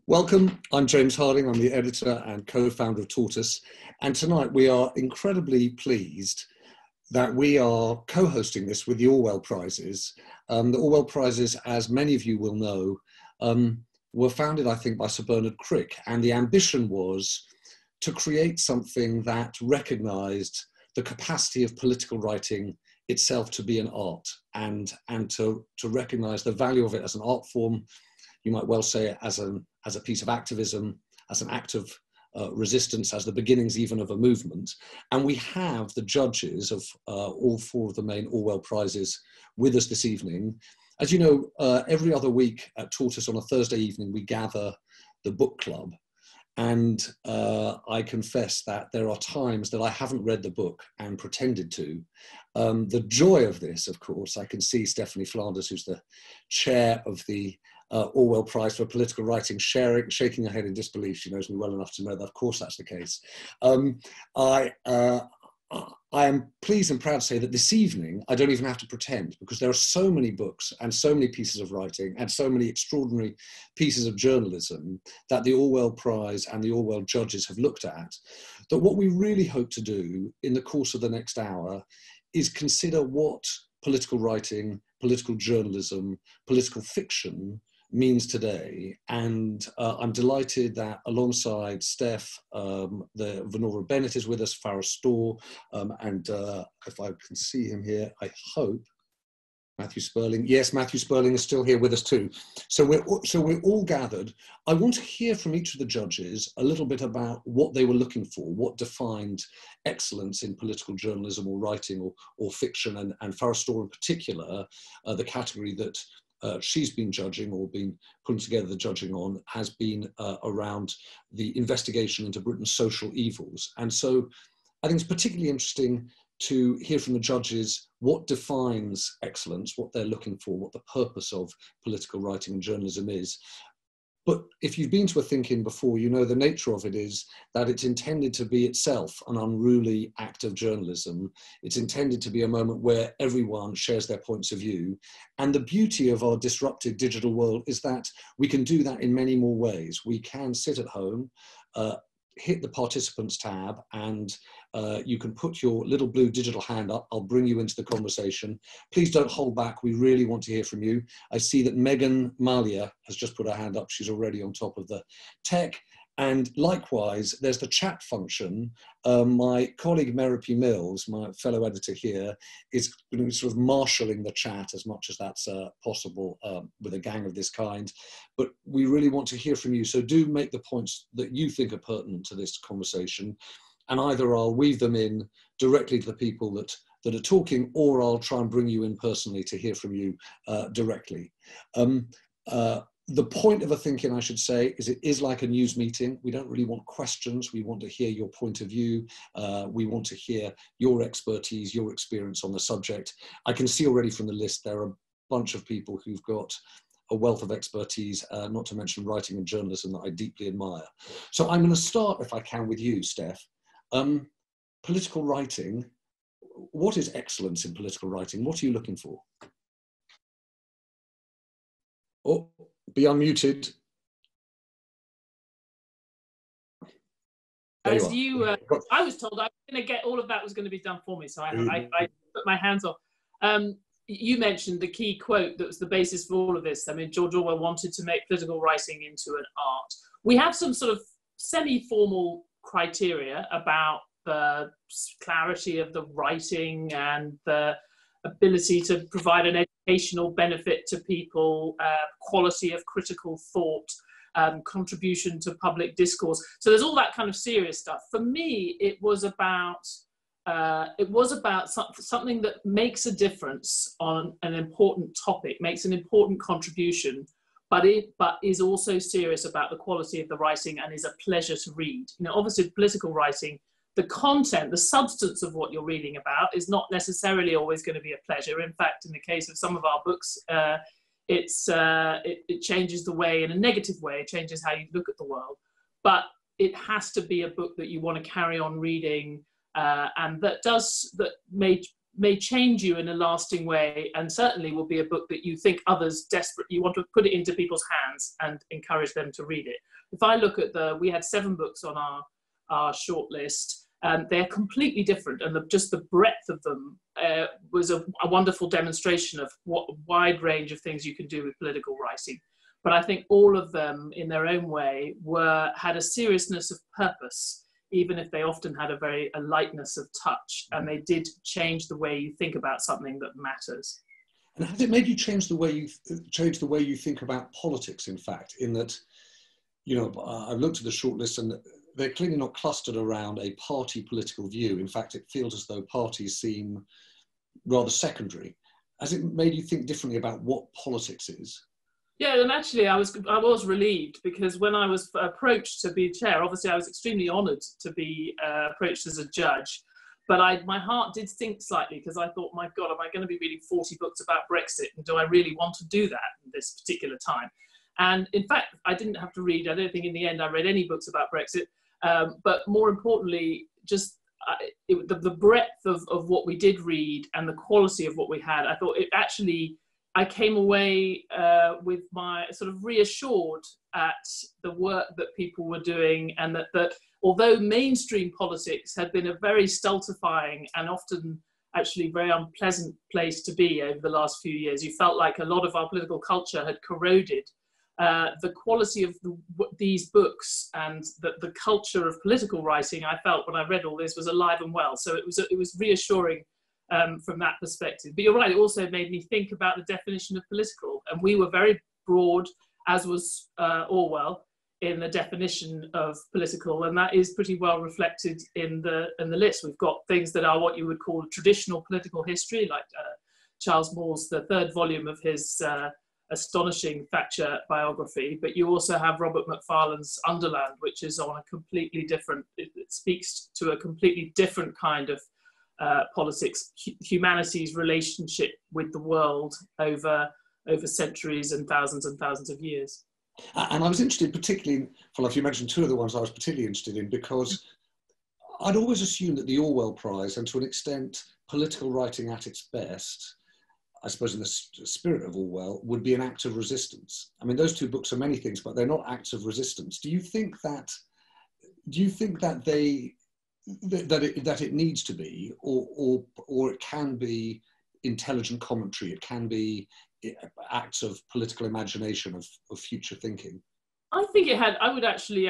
Welcome, I'm James Harding, I'm the editor and co-founder of Tortoise, and tonight we are incredibly pleased that we are co-hosting this with the Orwell Prizes. The Orwell Prizes, as many of you will know, were founded, I think, by Sir Bernard Crick, and the ambition was to create something that recognised the capacity of political writing itself to be an art, and to recognise the value of it as an art form. You might well say it as a piece of activism, as an act of resistance, as the beginnings even of a movement. And we have the judges of all four of the main Orwell Prizes with us this evening. As you know, every other week at Tortoise on a Thursday evening, we gather the book club. And I confess that there are times that I haven't read the book and pretended to. The joy of this, of course, I can see Stephanie Flanders, who's the chair of the Orwell Prize for Political Writing, shaking her head in disbelief. She knows me well enough to know that, of course, that's the case. I am pleased and proud to say that this evening, I don't even have to pretend, because there are so many books and so many pieces of writing and so many extraordinary pieces of journalism that the Orwell Prize and the Orwell judges have looked at, that what we really hope to do in the course of the next hour is consider what political writing, political journalism, political fiction means today. And I'm delighted that alongside Steph, the Venora Bennett is with us, Farah Storr, and if I can see him here, I hope, Matthew Sperling. Yes, Matthew Sperling is still here with us too. So we're all gathered. I want to hear from each of the judges a little bit about what they were looking for, what defined excellence in political journalism or writing or fiction, and Farah Storr in particular, the category that she's been judging or been putting together the judging on has been around the investigation into Britain's social evils. And so I think it's particularly interesting to hear from the judges what defines excellence, what they're looking for, what the purpose of political writing and journalism is. But if you've been to a ThinkIn before, you know the nature of it is that it's intended to be itself an unruly act of journalism. It's intended to be a moment where everyone shares their points of view. And the beauty of our disrupted digital world is that we can do that in many more ways. We can sit at home, hit the participants tab, and you can put your little blue digital hand up. I'll bring you into the conversation. Please don't hold back. We really want to hear from you. I see that Megan Malia has just put her hand up. She's already on top of the tech. And likewise, there's the chat function. My colleague Merope Mills, my fellow editor here, is sort of marshalling the chat as much as that's possible with a gang of this kind. But we really want to hear from you. So do make the points that you think are pertinent to this conversation. And either I'll weave them in directly to the people that are talking, or I'll try and bring you in personally to hear from you directly. The point of a ThinkIn, I should say, is it is like a news meeting. We don't really want questions. We want to hear your point of view. We want to hear your expertise, your experience on the subject. I can see already from the list there are a bunch of people who've got a wealth of expertise, not to mention writing and journalism that I deeply admire. So I'm going to start, if I can, with you, Steph. Political writing, what is excellence in political writing? What are you looking for? Oh, be unmuted. I was told I was going to get all of that was going to be done for me, so I put my hands off. You mentioned the key quote that was the basis for all of this. I mean, George Orwell wanted to make political writing into an art. We have some sort of semi-formal criteria about the clarity of the writing and the ability to provide an educational benefit to people, quality of critical thought, contribution to public discourse. So there's all that kind of serious stuff. For me, it was about something that makes a difference on an important topic, makes an important contribution, but is also serious about the quality of the writing and is a pleasure to read. You know, obviously political writing, the content, the substance of what you're reading about is not necessarily always going to be a pleasure. In fact, in the case of some of our books, it changes the way, in a negative way, it changes how you look at the world. But it has to be a book that you want to carry on reading, and that may change you in a lasting way, and certainly will be a book that you think others you want to put it into people's hands and encourage them to read it. if I look at we had 7 books on our shortlist. They're completely different, and just the breadth of them was a wonderful demonstration of what a wide range of things you can do with political writing. But I think all of them, in their own way, had a seriousness of purpose, even if they often had a lightness of touch, and they did change the way you think about something that matters. And has it made you change the way you think about politics? In fact, in that, you know, I've looked at the shortlist, and they're clearly not clustered around a party political view. In fact, it feels as though parties seem rather secondary. Has it made you think differently about what politics is? Yeah, and actually I was relieved, because when I was approached to be chair, obviously I was extremely honoured to be approached as a judge, but my heart did sink slightly, because I thought, my God, am I going to be reading 40 books about Brexit, and do I really want to do that at this particular time? And in fact, I didn't have to read, I don't think in the end I read any books about Brexit, but more importantly, just the breadth of what we did read and the quality of what we had, I thought I came away with my sort of reassured at the work that people were doing, and that although mainstream politics had been a very stultifying and often actually very unpleasant place to be over the last few years, you felt like a lot of our political culture had corroded. The quality of these books and the culture of political writing, I felt when I read all this, was alive and well. So it was reassuring from that perspective. But you're right, it also made me think about the definition of political. And we were very broad, as was Orwell, in the definition of political, and that is pretty well reflected in the list. We've got things that are what you would call traditional political history, like Charles Moore's, the 3rd volume of his astonishing Thatcher biography, but you also have Robert Macfarlane's Underland, which is on a completely different, it speaks to a completely different kind of politics, humanity's relationship with the world over centuries and thousands of years. And I was interested particularly, well, if you mentioned 2 of the ones I was particularly interested in, because I'd always assumed that the Orwell Prize, and to an extent political writing at its best, I suppose in the spirit of Orwell, would be an act of resistance. I mean, those 2 books are many things, but they're not acts of resistance. Do you think that it needs to be, or it can be intelligent commentary, it can be acts of political imagination, of future thinking? I think it had. I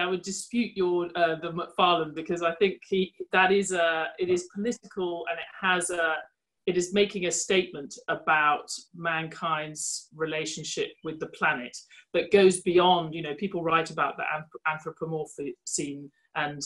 would dispute your the Macfarlane, because I think it is political, and it is making a statement about mankind's relationship with the planet that goes beyond, you know, people write about the Anthropomorphine, and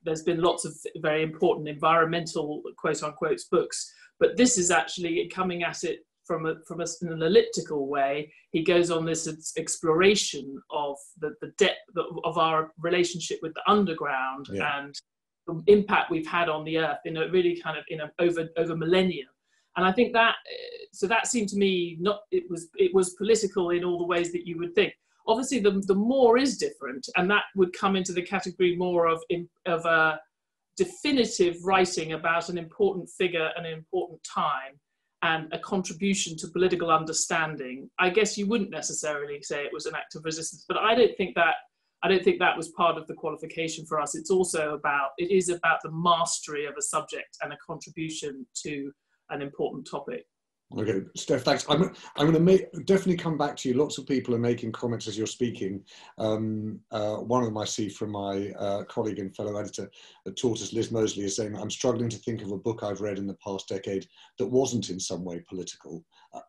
there's been lots of very important environmental quote unquote books, but this is actually coming at it from an elliptical way. He goes on this exploration of the depth of our relationship with the underground, and the impact we've had on the earth in a really kind of over millennia. And I think that, so that seemed to me it was political in all the ways that you would think. Obviously the more is different, and that would come into the category more of a definitive writing about an important figure and an important time and a contribution to political understanding. I guess you wouldn't necessarily say it was an act of resistance, but I don't think that was part of the qualification for us. It is about the mastery of a subject and a contribution to an important topic. Okay, Steph, thanks. I'm going to definitely come back to you. Lots of people are making comments as you're speaking. One of them I see from my colleague and fellow editor at Tortoise, Liz Mosley, is saying, I'm struggling to think of a book I've read in the past decade that wasn't in some way political.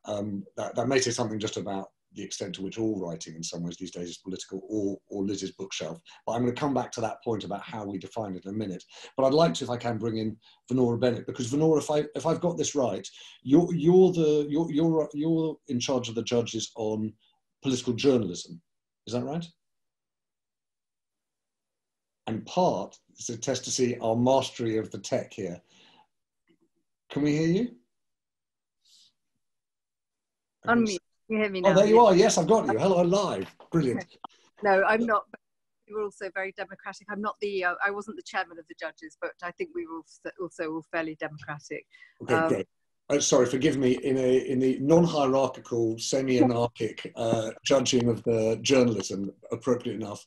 That may say something just about the extent to which all writing in some ways these days is political, or Liz's bookshelf. But I'm going to come back to that point about how we define it in a minute. But I'd like to, if I can, bring in Venora Bennett, because Venora, if I've got this right, you're in charge of the judges on political journalism. Is that right? And part is a test to see our mastery of the tech here. Can we hear you? Unmute. Can you hear me now? Oh, there you are. Yes, I've got you. Hello, live. Brilliant. No, I'm not. We were also very democratic. I'm not I wasn't the chairman of the judges, but I think we were also all fairly democratic. Okay, great. sorry, forgive me, in the non-hierarchical, semi-anarchic judging of the journalism, appropriate enough.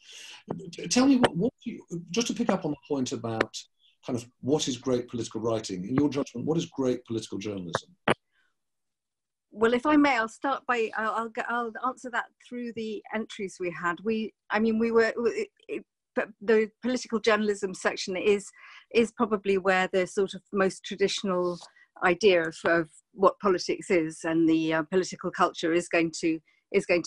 Tell me what you, just to pick up on the point about kind of what is great political writing, in your judgment, what is great political journalism? Well, if I may, I'll start by, I'll answer that through the entries we had. But the political journalism section is probably where the sort of most traditional idea of what politics is, and the political culture is going to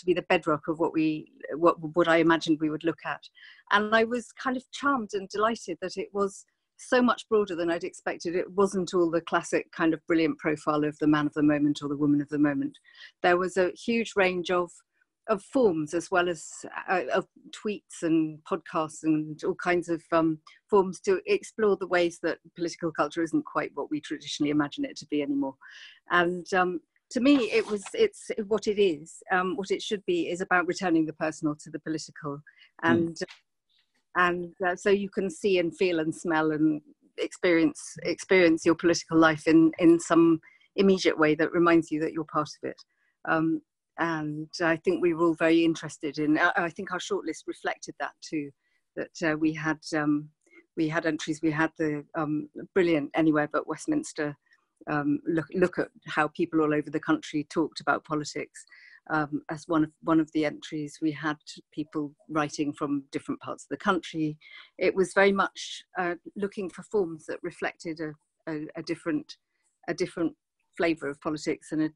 be the bedrock of what I imagined we would look at. And I was kind of charmed and delighted that it was so much broader than I'd expected. It wasn't all the classic kind of brilliant profile of the man of the moment or the woman of the moment. There was a huge range of forms, as well as of tweets and podcasts and all kinds of forms to explore the ways that political culture isn't quite what we traditionally imagine it to be anymore. And to me, it's what it is, what it should be, is about returning the personal to the political. And so you can see and feel and smell and experience your political life in some immediate way that reminds you that you're part of it. And I think we were all very interested in, I think our shortlist reflected that too, that we had entries. We had the brilliant Anywhere But Westminster look at how people all over the country talked about politics. As one of the entries, we had people writing from different parts of the country. It was very much looking for forms that reflected a different flavour of politics, and a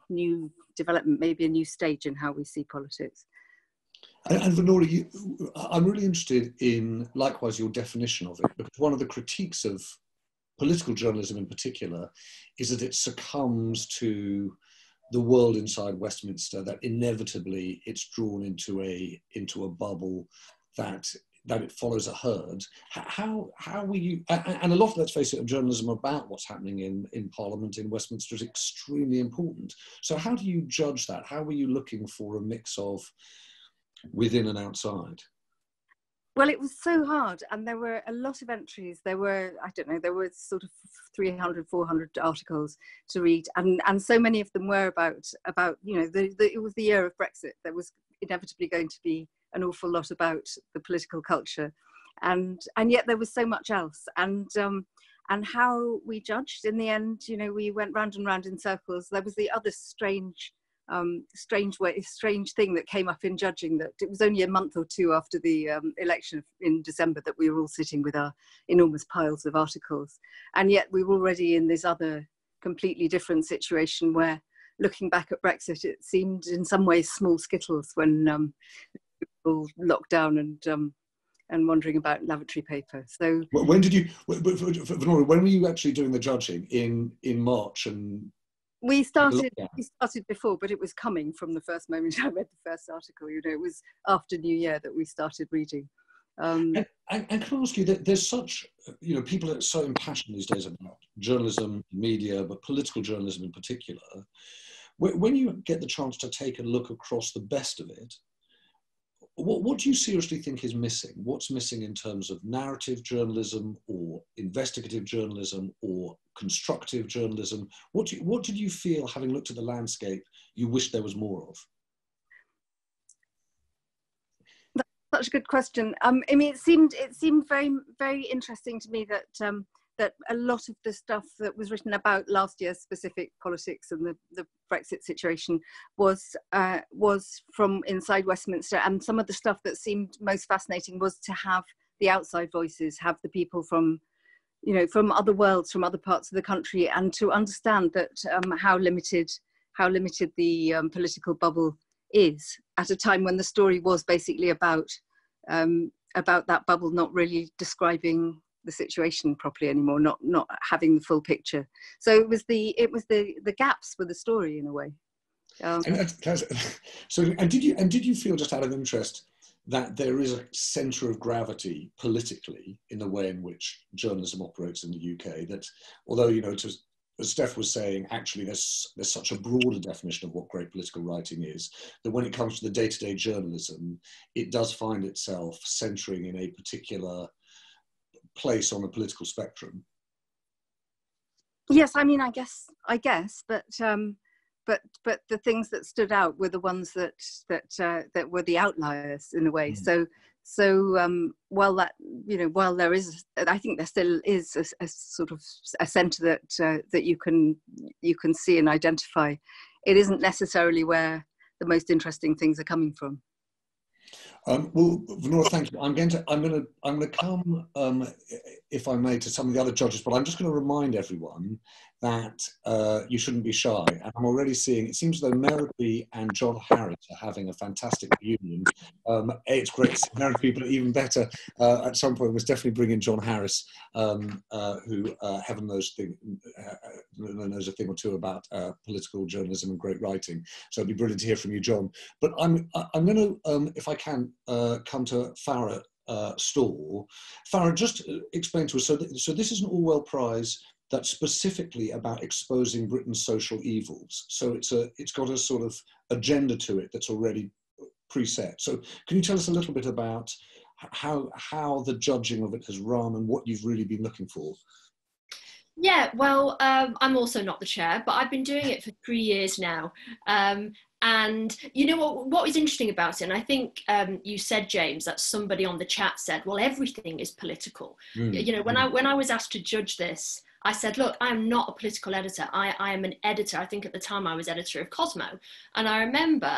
new development, maybe a new stage in how we see politics. And Venora, I'm really interested in, likewise, your definition of it, because one of the critiques of political journalism in particular is that it succumbs to the world inside Westminster, that inevitably it's drawn into a bubble, that it follows a herd. How were you, and a lot of, let's face it, of journalism about what's happening in Parliament in Westminster is extremely important. So how do you judge that? How were you looking for a mix of within and outside? Well, it was so hard, and there were a lot of entries. There were, I don't know, there were sort of 300, 400 articles to read, and so many of them were about you know, it was the year of Brexit. There was inevitably going to be an awful lot about the political culture, and yet there was so much else. And how we judged in the end, you know, we went round and round in circles. There was the other strange thing that came up in judging, that it was only a month or two after the election in December that we were all sitting with our enormous piles of articles, and yet we were already in this other completely different situation where, looking back at Brexit, it seemed in some ways small skittles when people locked down and wondering about lavatory paper. So when did you, Venora, when were you actually doing the judging? In March? And we started before, but it was coming from the first moment I read the first article. You know, it was after New Year that we started reading. And can I ask you, that there's such, you know, people are so impassioned these days about journalism, media, but political journalism in particular. When you get the chance to take a look across the best of it, what do you seriously think is missing? What's missing in terms of narrative journalism, or investigative journalism, or constructive journalism? What did you feel, having looked at the landscape, you wish there was more of? That's such a good question. I mean, it seemed very, very interesting to me that a lot of the stuff that was written about last year's specific politics and the Brexit situation was from inside Westminster, and some of the stuff that seemed most fascinating was to have the outside voices, have the people from, you know, from other worlds, from other parts of the country, and to understand that how limited the political bubble is at a time when the story was basically about that bubble not really describing the situation properly anymore, not having the full picture. So it was the gaps for the story, in a way. And did you feel, just out of interest, that there is a centre of gravity politically in the way in which journalism operates in the UK? That although, you know, as Steph was saying, actually there's such a broader definition of what great political writing is, that when it comes to the day-to-day journalism, it does find itself centring in a particular place on the political spectrum. Yes, I mean, I guess, but the things that stood out were the ones that were the outliers in a way. Mm. So while that, while there is, I think there still is a sort of a centre that you can see and identify. It isn't necessarily where the most interesting things are coming from. Well, Venora, thank you. I'm going to come, if I may, to some of the other judges, but I'm just going to remind everyone that you shouldn't be shy. And I'm already seeing, it seems as though Merriby and John Harris are having a fantastic reunion. It's great to see Merriby, but even better, at some point, was definitely bring in John Harris, who heaven knows knows a thing or two about political journalism and great writing. So it'd be brilliant to hear from you, John. But I'm going to, if I can, come to Farah Stall. Farah, just explain to us, so this is an Orwell Prize that's specifically about exposing Britain's social evils. So it's got a sort of agenda to it that's already preset. So can you tell us a little bit about how the judging of it has run and what you've really been looking for? Yeah, well, I'm also not the chair, but I've been doing it for 3 years now. And you know what was interesting about it, and I think you said, James, that somebody on the chat said, well, everything is political. When I was asked to judge this, I said, look, I'm not a political editor. I am an editor. I think at the time I was editor of Cosmo. And I remember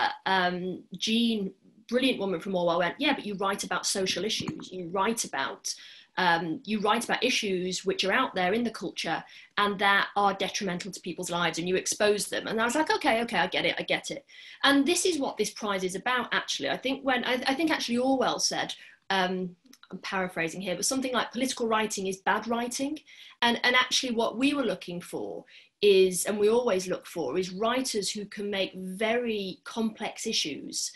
Jean, brilliant woman from Orwell, went, yeah, but you write about social issues. You write about issues which are out there in the culture and that are detrimental to people's lives, and you expose them. And I was like, okay, I get it. And this is what this prize is about, actually. I think actually Orwell said, I'm paraphrasing here, but something like political writing is bad writing. And actually what we were looking for is, and we always look for, is writers who can make very complex issues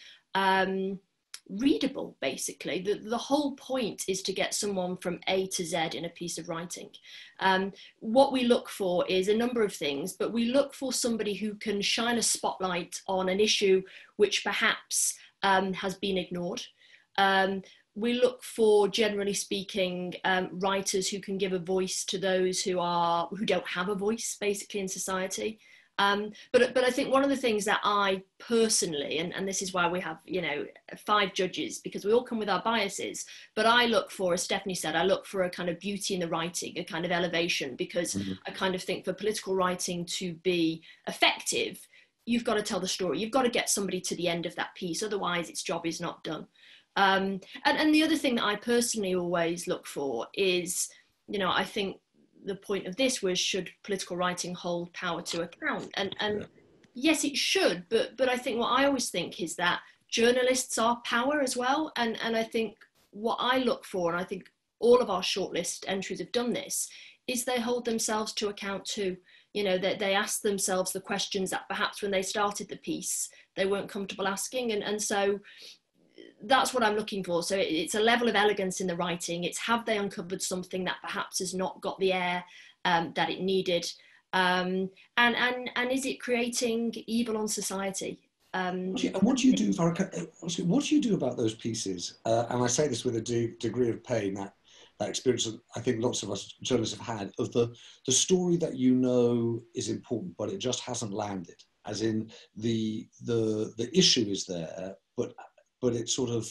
readable, basically. The whole point is to get someone from A to Z in a piece of writing. What we look for is a number of things, but we look for somebody who can shine a spotlight on an issue which perhaps has been ignored. We look for, generally speaking, writers who can give a voice to those who don't have a voice, basically, in society. But I think one of the things that I personally, and this is why we have 5 judges, because we all come with our biases, but I look for, as Stephanie said, I look for a kind of beauty in the writing, a kind of elevation, because I kind of think for political writing to be effective, you've got to tell the story. You've got to get somebody to the end of that piece, otherwise its job is not done. And the other thing that I personally always look for is, I think the point of this was, should political writing hold power to account? And yes, it should, but I think what I always think is that journalists are power as well. And I think what I look for, and I think all of our shortlist entries have done this, is they hold themselves to account too. That they ask themselves the questions that perhaps when they started the piece, they weren't comfortable asking. And so that's what I'm looking for. So it's a level of elegance in the writing. It's, have they uncovered something that perhaps has not got the air that it needed? And is it creating evil on society? And what do you do, what do you do about those pieces? And I say this with a degree of pain, that experience that I think lots of us journalists have had, of the story that is important, but it just hasn't landed. As in the issue is there, but it sort of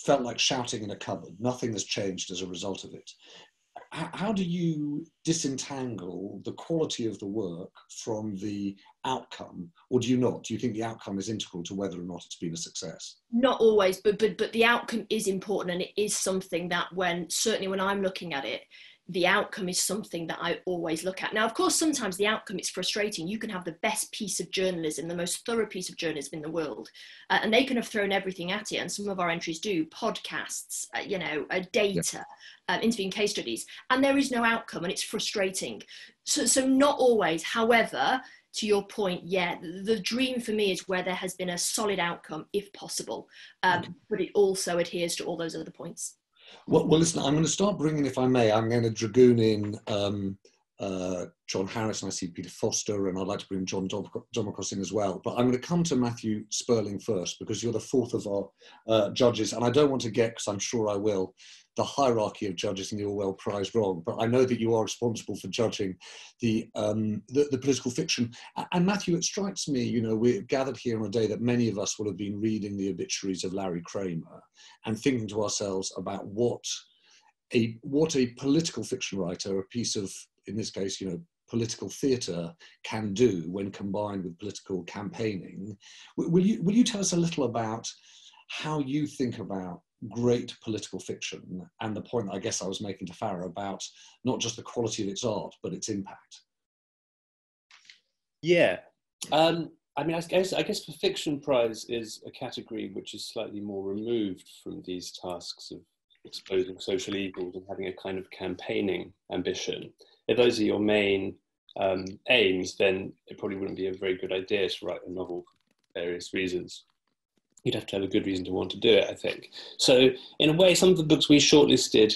felt like shouting in a cupboard. Nothing has changed as a result of it. How do you disentangle the quality of the work from the outcome, or do you not? Do you think the outcome is integral to whether or not it's been a success? Not always, but the outcome is important, and it is something that certainly when I'm looking at it, the outcome is something that I always look at. Now, of course, sometimes the outcome is frustrating. You can have the best piece of journalism, the most thorough piece of journalism in the world, and they can have thrown everything at it. And some of our entries do, podcasts, data, interviewing case studies, and there is no outcome, and it's frustrating. So not always. However, to your point, yeah, the dream for me is where there has been a solid outcome, if possible, but it also adheres to all those other points. Well, listen, I'm going to start bringing, if I may, I'm going to dragoon in John Harris, and I see Peter Foster, and I'd like to bring John Domocros in as well. But I'm going to come to Matthew Sperling first, because you're the fourth of our judges, and I don't want to get, because I'm sure I will, the hierarchy of judges in the Orwell Prize wrong, but I know that you are responsible for judging the political fiction. And Matthew, it strikes me, you know, we're gathered here on a day that many of us will have been reading the obituaries of Larry Kramer and thinking to ourselves about what a political fiction writer, a piece of, in this case, you know, political theatre can do when combined with political campaigning. Will you tell us a little about how you think about great political fiction and the point that I guess I was making to Farah about not just the quality of its art, but its impact? Yeah. I mean, I guess the fiction prize is a category which is slightly more removed from these tasks of exposing social evils and having a kind of campaigning ambition. If those are your main aims, then it probably wouldn't be a very good idea to write a novel for various reasons. You'd have to have a good reason to want to do it, I think. So in a way, some of the books we shortlisted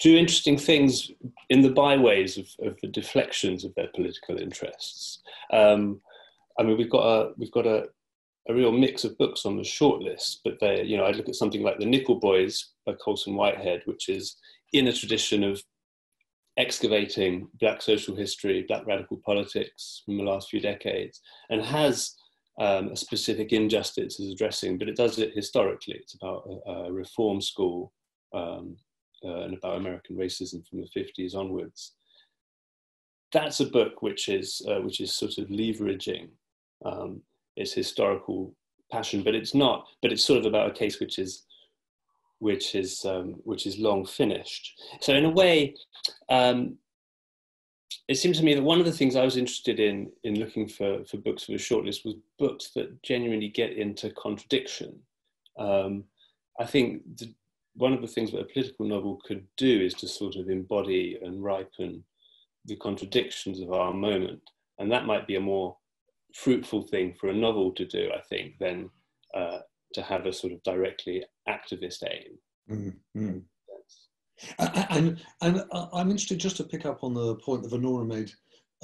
do interesting things in the byways of the deflections of their political interests. I mean, we've got a real mix of books on the shortlist, but they, you know, I'd look at something like The Nickel Boys by Colson Whitehead, which is in a tradition of excavating Black social history, Black radical politics from the last few decades, and has a specific injustice is addressing, but it does it historically. It's about a reform school and about American racism from the 50s onwards. That's a book which is sort of leveraging its historical passion, but it's not. But it's sort of about a case which is long finished. So in a way, it seemed to me that one of the things I was interested in looking for books for the shortlist was books that genuinely get into contradiction. I think one of the things that a political novel could do is to sort of embody and ripen the contradictions of our moment. And that might be a more fruitful thing for a novel to do, I think, than to have a sort of directly activist aim. Mm-hmm. And I'm interested just to pick up on the point that Vanora made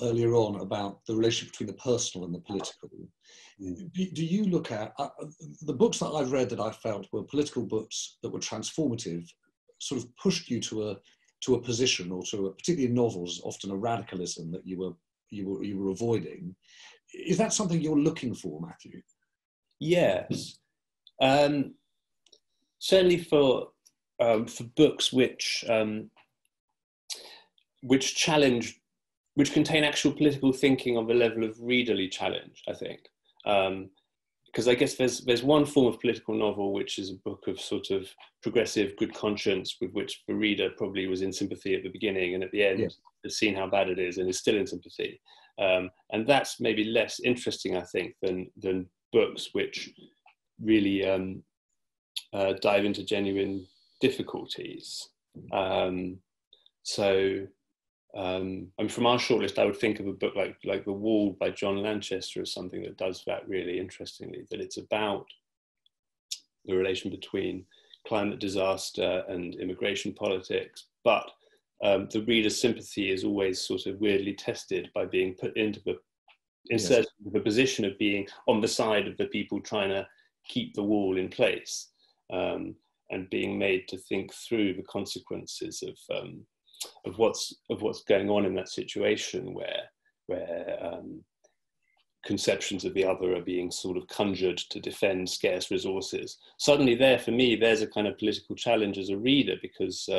earlier on about the relationship between the personal and the political. Do you look at the books that I've read that I felt were political books that were transformative, sort of pushed you to a position, or to a, particularly in novels, often a radicalism that you were avoiding? Is that something you're looking for, Matthew? Yes, certainly for books which challenge, which contain actual political thinking on the level of readerly challenge, I think. Because I guess there's one form of political novel which is a book of sort of progressive good conscience with which the reader probably was in sympathy at the beginning, and at the end has seen how bad it is and is still in sympathy. And that's maybe less interesting, I think, than books which really dive into genuine difficulties. And from our shortlist, I would think of a book like The Wall by John Lanchester as something that does that really interestingly, that it's about the relation between climate disaster and immigration politics, but the reader's sympathy is always sort of weirdly tested by being put into inserted into the position of being on the side of the people trying to keep the wall in place, and being made to think through the consequences of what's going on in that situation, where conceptions of the other are being sort of conjured to defend scarce resources. Suddenly for me, there's a kind of political challenge as a reader, because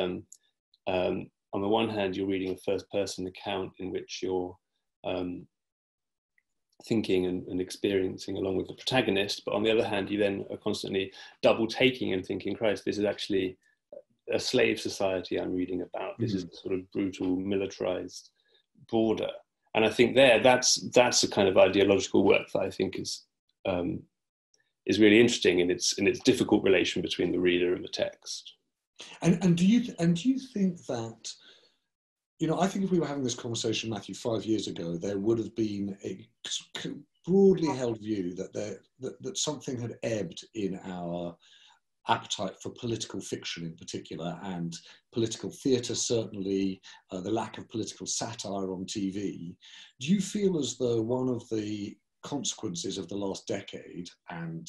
on the one hand, you're reading a first-person account in which you're thinking and experiencing along with the protagonist, but on the other hand, you then are constantly double-taking and thinking, Christ, this is actually a slave society I'm reading about. This is a sort of brutal, militarized border. And I think that's a kind of ideological work that I think is really interesting in its difficult relation between the reader and the text. And do you think that, you know, I think if we were having this conversation, Matthew, 5 years ago, there would have been a broadly held view that that something had ebbed in our appetite for political fiction in particular, and political theatre certainly, the lack of political satire on TV. Do you feel as though one of the consequences of the last decade and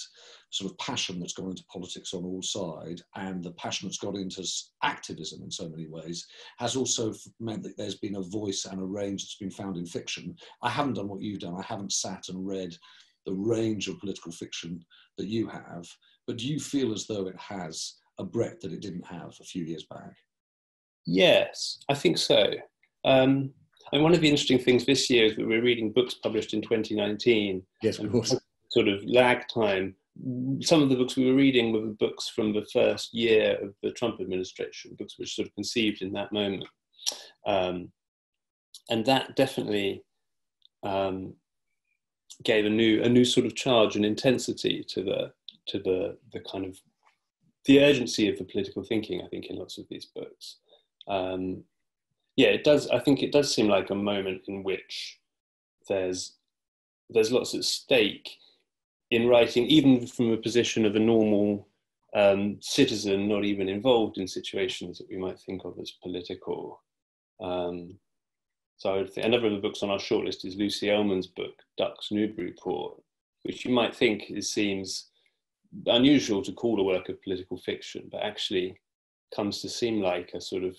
sort of passion that's gone into politics on all sides, and the passion that's got into activism in so many ways, has also meant that there's been a voice and a range that's been found in fiction? I haven't done what you've done. I haven't sat and read the range of political fiction that you have, but do you feel as though it has a breadth that it didn't have a few years back? Yes, I think so. And one of the interesting things this year is that we're reading books published in 2019. Yes, of course. Sort of lag time. Some of the books we were reading were books from the first year of the Trump administration, books which sort of conceived in that moment. And that definitely gave a new sort of charge and intensity to the kind of the urgency of the political thinking, I think, in lots of these books. Yeah, it does. I think it does seem like a moment in which there's lots at stake in writing, even from a position of a normal citizen, not even involved in situations that we might think of as political. So I would think another of the books on our shortlist is Lucy Ellmann's book, Duck's Newburyport, which you might think seems unusual to call a work of political fiction, but actually comes to seem like a sort of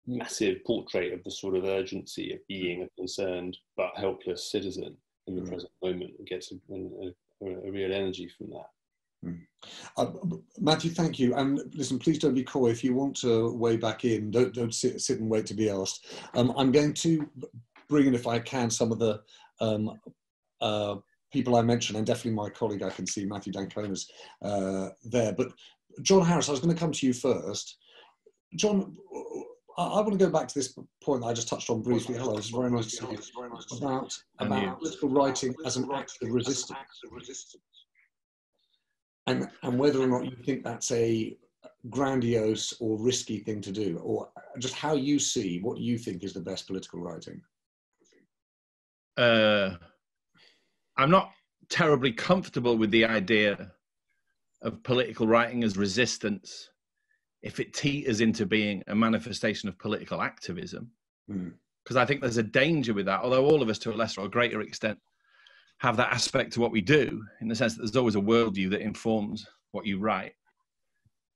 massive portrait of the sort of urgency of being a concerned but helpless citizen in the present moment, and gets a real energy from that. Matthew, thank you. And listen, please don't be coy. If you want to weigh back in, don't sit and wait to be asked. I'm going to bring in, if I can, some of the people I mentioned, and definitely my colleague, I can see Matthew Dancona's there. But John Harris, I was going to come to you first. John, I want to go back to this point that I just touched on briefly. Hello, it's very nice to see you. About political writing as an act of resistance. And whether or not you think that's a grandiose or risky thing to do, or just how you see what you think is the best political writing. I'm not terribly comfortable with the idea of political writing as resistance if it teeters into being a manifestation of political activism. Because I think there's a danger with that, although all of us to a lesser or greater extent have that aspect to what we do, in the sense that there's always a worldview that informs what you write.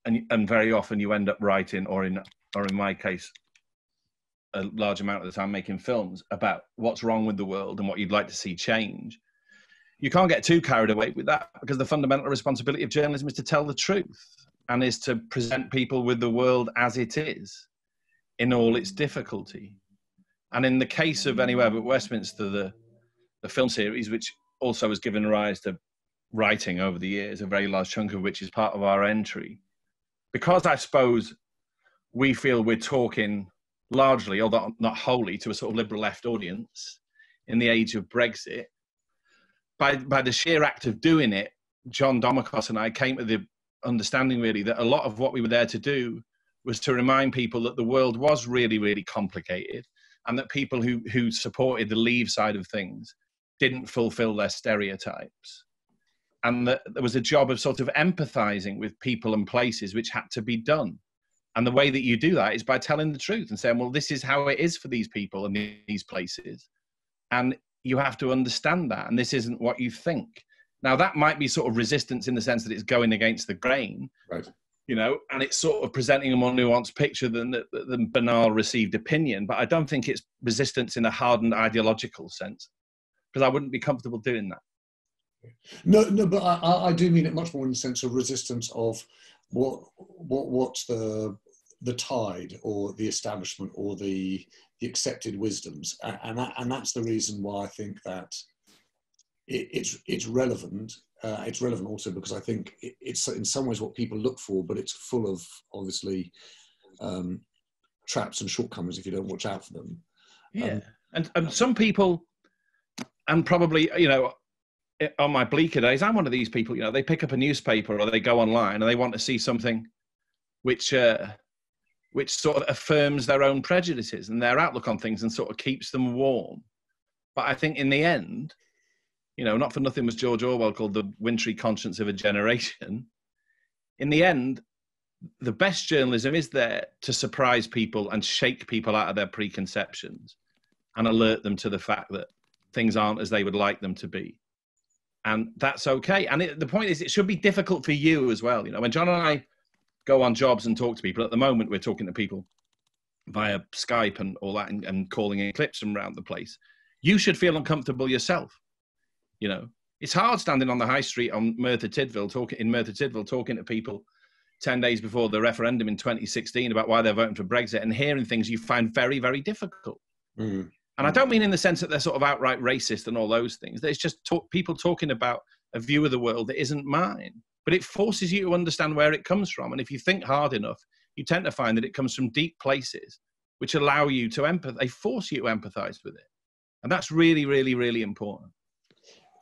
And very often you end up writing, or in my case, a large amount of the time making films about what's wrong with the world and what you'd like to see change. You can't get too carried away with that, because the fundamental responsibility of journalism is to tell the truth and is to present people with the world as it is in all its difficulty. And in the case of Anywhere But Westminster, the film series, which also has given rise to writing over the years, a very large chunk of which is part of our entry, because I suppose we feel we're talking largely, although not wholly, to a sort of liberal left audience in the age of Brexit, by the sheer act of doing it, John Domokos and I came to the understanding really that a lot of what we were there to do was to remind people that the world was really, really complicated, and that people who supported the Leave side of things didn't fulfill their stereotypes. And that there was a job of sort of empathizing with people and places which had to be done. And the way that you do that is by telling the truth and saying, well, this is how it is for these people and these places. And you have to understand that, and this isn't what you think. Now, that might be sort of resistance in the sense that it's going against the grain, right? You know, and it's sort of presenting a more nuanced picture than the banal received opinion. But I don't think it's resistance in a hardened ideological sense, because I wouldn't be comfortable doing that. No, but I do mean it much more in the sense of resistance of what's the tide or the establishment or the accepted wisdoms, and that's the reason why I think that it's relevant. It's relevant also because I think it's in some ways what people look for, but it's full of obviously traps and shortcomings if you don't watch out for them. Yeah, and some people, and probably, you know, on my bleaker days, I'm one of these people, you know, they pick up a newspaper or they go online and they want to see something which sort of affirms their own prejudices and their outlook on things and sort of keeps them warm. But I think in the end, you know, not for nothing was George Orwell called the wintry conscience of a generation. in the end, the best journalism is there to surprise people and shake people out of their preconceptions and alert them to the fact that things aren't as they would like them to be. And that's okay. And the point is, it should be difficult for you as well. You know, when John and I go on jobs and talk to people, at the moment, we're talking to people via Skype and all that and calling in clips from around the place. You should feel uncomfortable yourself. You know, it's hard standing on the high street on Merthyr Tydfil, talking to people 10 days before the referendum in 2016 about why they're voting for Brexit and hearing things you find very, very difficult. Mm. And I don't mean in the sense that they're sort of outright racist and all those things. It's just people talking about a view of the world that isn't mine. But it forces you to understand where it comes from. And if you think hard enough, you tend to find that it comes from deep places which allow you to empathize. They force you to empathize with it. And that's really, really, really important.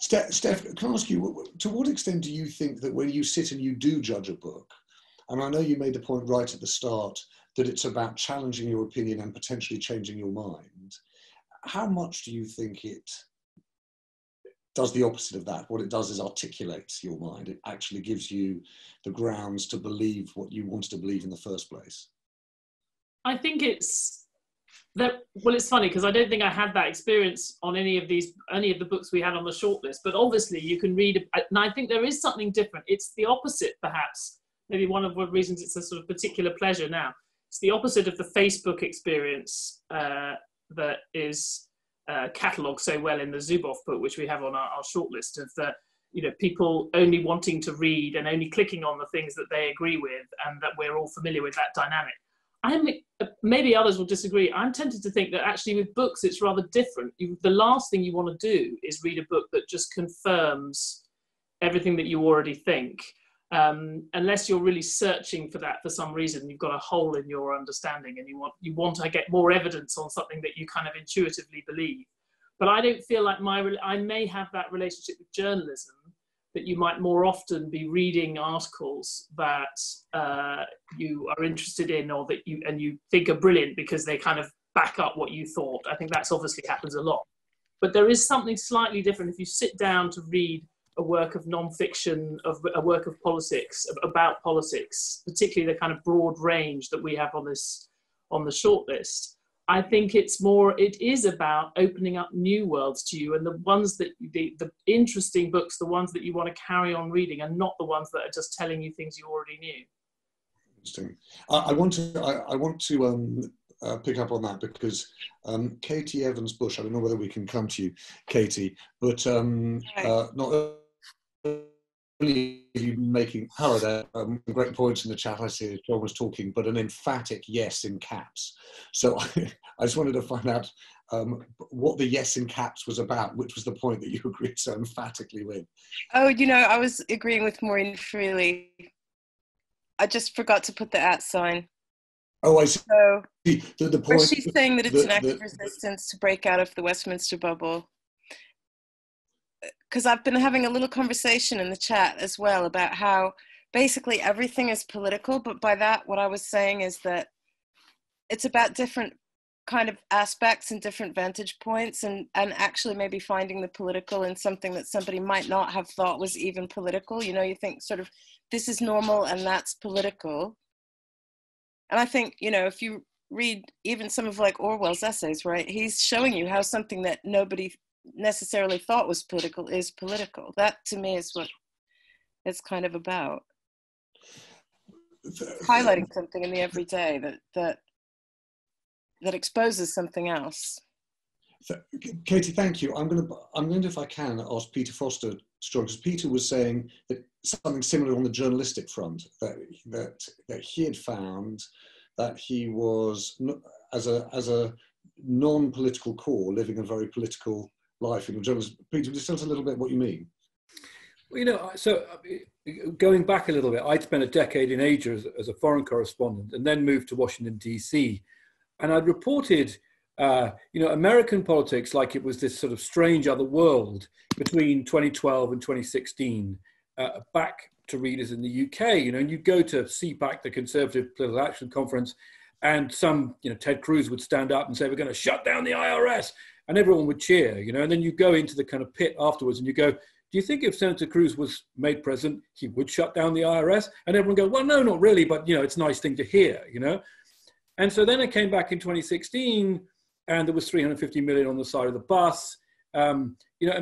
Steph, can I ask you, to what extent do you think that when you sit and you do judge a book, and I know you made the point right at the start that it's about challenging your opinion and potentially changing your mind, how much do you think it does the opposite of that? What it does is articulates your mind. It actually gives you the grounds to believe what you wanted to believe in the first place. I think it's that, well, it's funny because I don't think I had that experience on any of the books we had on the shortlist, but obviously you can read, and I think there is something different. It's the opposite, perhaps. Maybe one of the reasons it's a sort of particular pleasure now. It's the opposite of the Facebook experience that is catalogued so well in the Zuboff book, which we have on our shortlist, of the, you know, people only wanting to read and only clicking on the things that they agree with, and that we're all familiar with that dynamic. Maybe others will disagree. I'm tempted to think that actually with books it's rather different. The last thing you want to do is read a book that just confirms everything that you already think. Unless you're really searching for that for some reason, you've got a hole in your understanding and you want to get more evidence on something that you kind of intuitively believe. But I don't feel like I may have that relationship with journalism, that you might more often be reading articles that you are interested in, or that you think are brilliant because they kind of back up what you thought. I think that's obviously happens a lot. But there is something slightly different if you sit down to read a work of non-fiction, of a work of politics, about politics, particularly the kind of broad range that we have on the shortlist. I think it is about opening up new worlds to you, and the ones that the interesting books, the ones that you want to carry on reading, and not the ones that are just telling you things you already knew. Interesting. I want to pick up on that because Katie Evans-Bush, I don't know whether we can come to you, Katie, but not only are you making, hello there, great points in the chat, I see John was talking, but an emphatic yes in caps. So I just wanted to find out what the yes in caps was about, which was the point that you agreed so emphatically with. Oh, you know, I was agreeing with Maureen freely. I just forgot to put the @ sign. Oh, I see. So, the point, where she's saying that it's an act of resistance to break out of the Westminster bubble. Because I've been having a little conversation in the chat as well about how basically everything is political, but by that what I was saying is that it's about different kind of aspects and different vantage points, and actually maybe finding the political in something that somebody might not have thought was even political. You know, you think sort of this is normal and that's political. And I think, you know, if you read even some of like Orwell's essays, right, he's showing you how something that nobody necessarily thought was political is political. That to me is what it's kind of about. Highlighting something in the everyday that exposes something else. Katie, thank you. I'm going to, if I can, ask Peter Foster to join, because Peter was saying that something similar on the journalistic front, that he had found that he was, as a non-political core, living a very political life in journalism. Peter, just tell us a little bit what you mean. Well, you know, so going back a little bit, I'd spent a decade in Asia as a foreign correspondent, and then moved to Washington, D.C. And I'd reported, you know, American politics like it was this sort of strange other world between 2012 and 2016, back to readers in the UK, you know, and you go to CPAC, the Conservative Political Action Conference, and you know, Ted Cruz would stand up and say, we're going to shut down the IRS. And everyone would cheer, you know, and then you go into the kind of pit afterwards and you go, do you think if Senator Cruz was made president, he would shut down the IRS? And everyone goes, well, no, not really, but, it's a nice thing to hear, And so then it came back in 2016, and there was 350 million on the side of the bus. And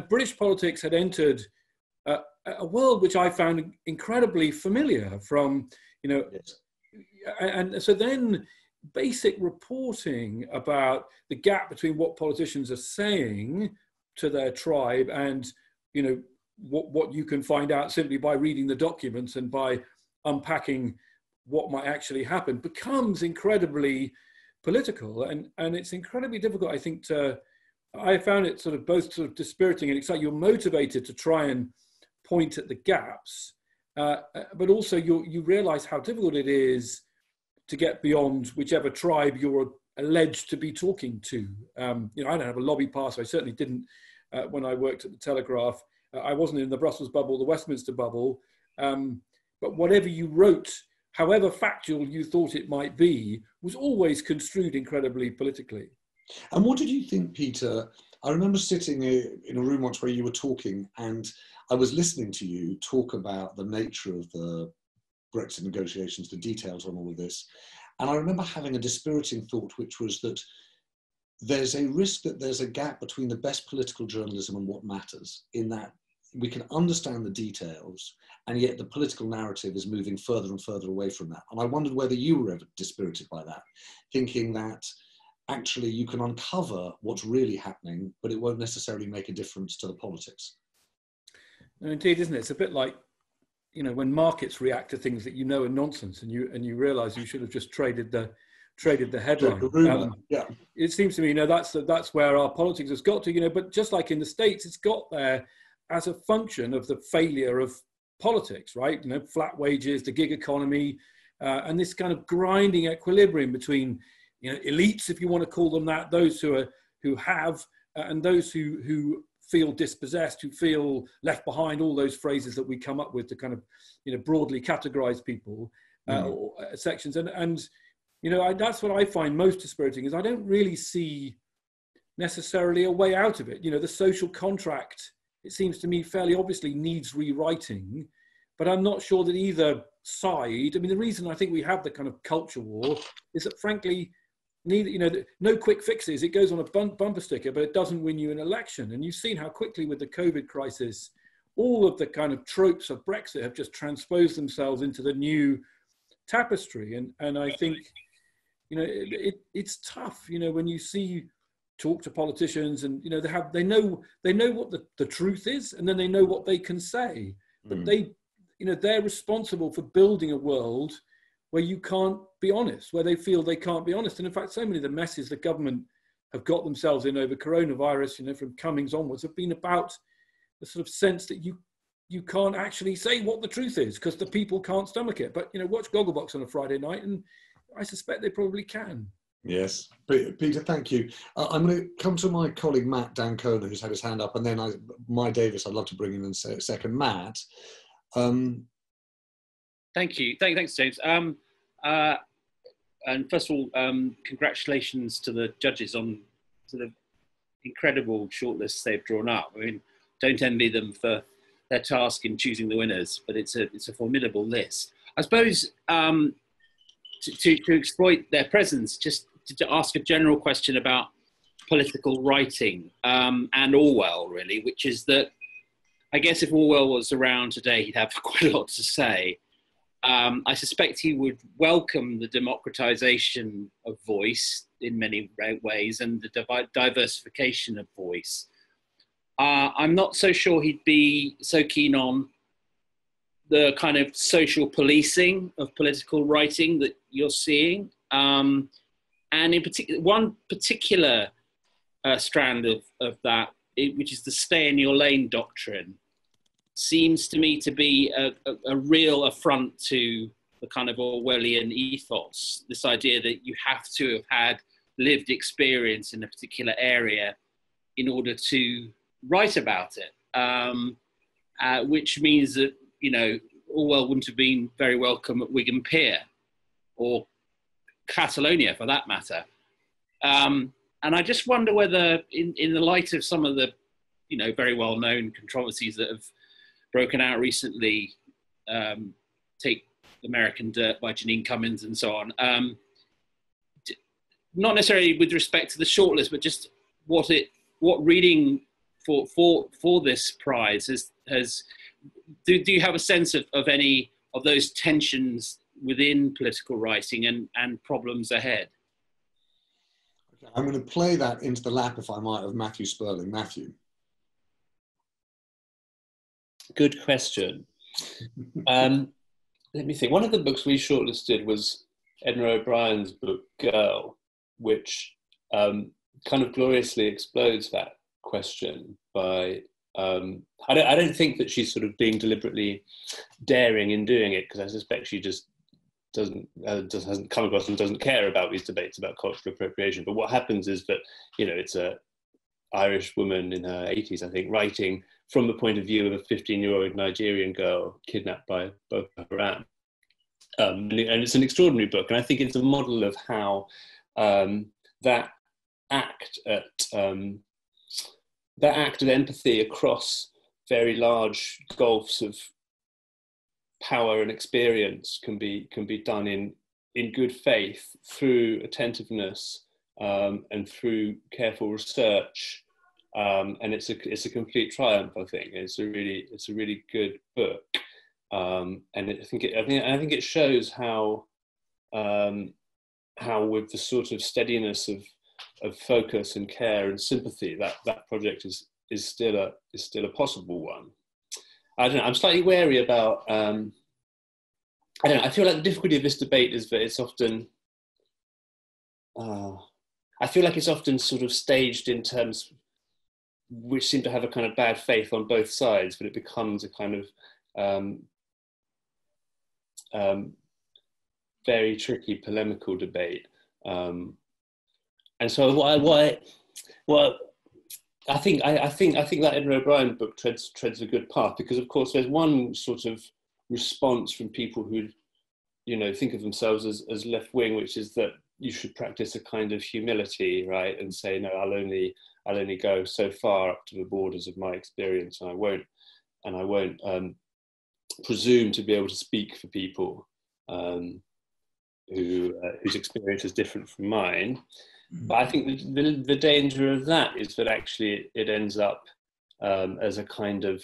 British politics had entered a world which I found incredibly familiar from, Yes. And so then basic reporting about the gap between what politicians are saying to their tribe and, what you can find out simply by reading the documents and by unpacking what might actually happen becomes incredibly political. And it's incredibly difficult, I think, I found it both dispiriting and exciting. You're motivated to try and point at the gaps, but also you realize how difficult it is to get beyond whichever tribe you're alleged to be talking to. I don't have a lobby pass. I certainly didn't when I worked at the Telegraph. I wasn't in the Brussels bubble, the Westminster bubble. But whatever you wrote, however factual you thought it might be, was always construed incredibly politically. And what did you think, Peter? I remember sitting in a room once where you were talking, and I was listening to you talk about the nature of the Brexit negotiations, the details on all of this. And I remember having a dispiriting thought, which was that there's a risk that there's a gap between the best political journalism and what matters, in that we can understand the details, and yet the political narrative is moving further and further away from that. And I wondered whether you were ever dispirited by that, thinking that actually you can uncover what's really happening, but it won't necessarily make a difference to the politics. No, indeed, isn't it? It's a bit like, when markets react to things that are nonsense, and you realise you should have just traded the headline. Yeah. It seems to me, that's where our politics has got to, but just like in the States, it's got there as a function of the failure of politics, right? Flat wages, the gig economy, and this kind of grinding equilibrium between, elites, if you want to call them that, those who have, and those who feel dispossessed, who feel left behind, all those phrases that we come up with to kind of, broadly categorize people, or sections. And that's what I find most dispiriting, is I don't really see necessarily a way out of it. The social contract, it seems to me, fairly obviously needs rewriting, but I'm not sure that either side, the reason I think we have the kind of culture war is that, frankly, no quick fixes. It goes on a bumper sticker, but it doesn't win you an election. And you've seen how quickly with the COVID crisis, all of the kind of tropes of Brexit have just transposed themselves into the new tapestry. And I think, it's tough, when you talk to politicians, and they know what the truth is, and then they know what they can say, but they're responsible for building a world where you can't be honest, where they feel they can't be honest. And in fact, so many of the messes the government have got themselves in over coronavirus, from Cummings onwards, have been about the sort of sense that you can't actually say what the truth is because the people can't stomach it. But watch Gogglebox on a Friday night, and I suspect they probably can. Yes. Peter, thank you. I'm going to come to my colleague Matt Dancona, who's had his hand up, and then Mai Davis, I'd love to bring in a second. Matt. Thank you. Thanks, James. And first of all, congratulations to the judges on the incredible shortlists they've drawn up. Don't envy them for their task in choosing the winners, but it's a formidable list. I suppose to exploit their presence, just to ask a general question about political writing and Orwell, really, which is that I guess if Orwell was around today, he'd have quite a lot to say. I suspect he would welcome the democratization of voice in many ways and the diversification of voice. I'm not so sure he'd be so keen on the kind of social policing of political writing that you're seeing. And in particular, one particular strand of that, which is the stay in your lane doctrine, seems to me to be a real affront to the kind of Orwellian ethos, this idea that you have to have had lived experience in a particular area in order to write about it, which means that, Orwell wouldn't have been very welcome at Wigan Pier or Catalonia for that matter. And I just wonder whether in the light of some of the you know, very well-known controversies that have broken out recently. Take American Dirt by Janine Cummins and so on. Not necessarily with respect to the shortlist, but just what reading for this prize has do you have a sense of any of those tensions within political writing and problems ahead? Okay, I'm going to play that into the lap, if I might, of Matthew Sperling. Matthew. Good question. Let me think. One of the books we shortlisted was Edna O'Brien's book Girl, which kind of gloriously explodes that question by I don't think that she's sort of being deliberately daring in doing it, because I suspect she just hasn't come across and doesn't care about these debates about cultural appropriation. But what happens is that, you know, it's a Irish woman in her 80s, I think, writing from the point of view of a 15-year-old Nigerian girl kidnapped by Boko Haram. And it's an extraordinary book, and I think it's a model of how that act of empathy across very large gulfs of power and experience can be done in good faith through attentiveness and through careful research, and it's a complete triumph. I think it's a really good book, and I think it shows how with the sort of steadiness of focus and care and sympathy that project is still a possible one. I don't know. I'm slightly wary about. I don't know. I feel like the difficulty of this debate is that it's often. I feel like it's often sort of staged in terms which seem to have a kind of bad faith on both sides, but it becomes a kind of very tricky polemical debate. And so I think that Edna O'Brien book treads a good path, because of course there's one sort of response from people who, you know, think of themselves as left wing, which is that you should practice a kind of humility, right, and say, no, I'll only go so far up to the borders of my experience, and I won't presume to be able to speak for people whose experience is different from mine. But I think the danger of that is that actually it ends up as a kind of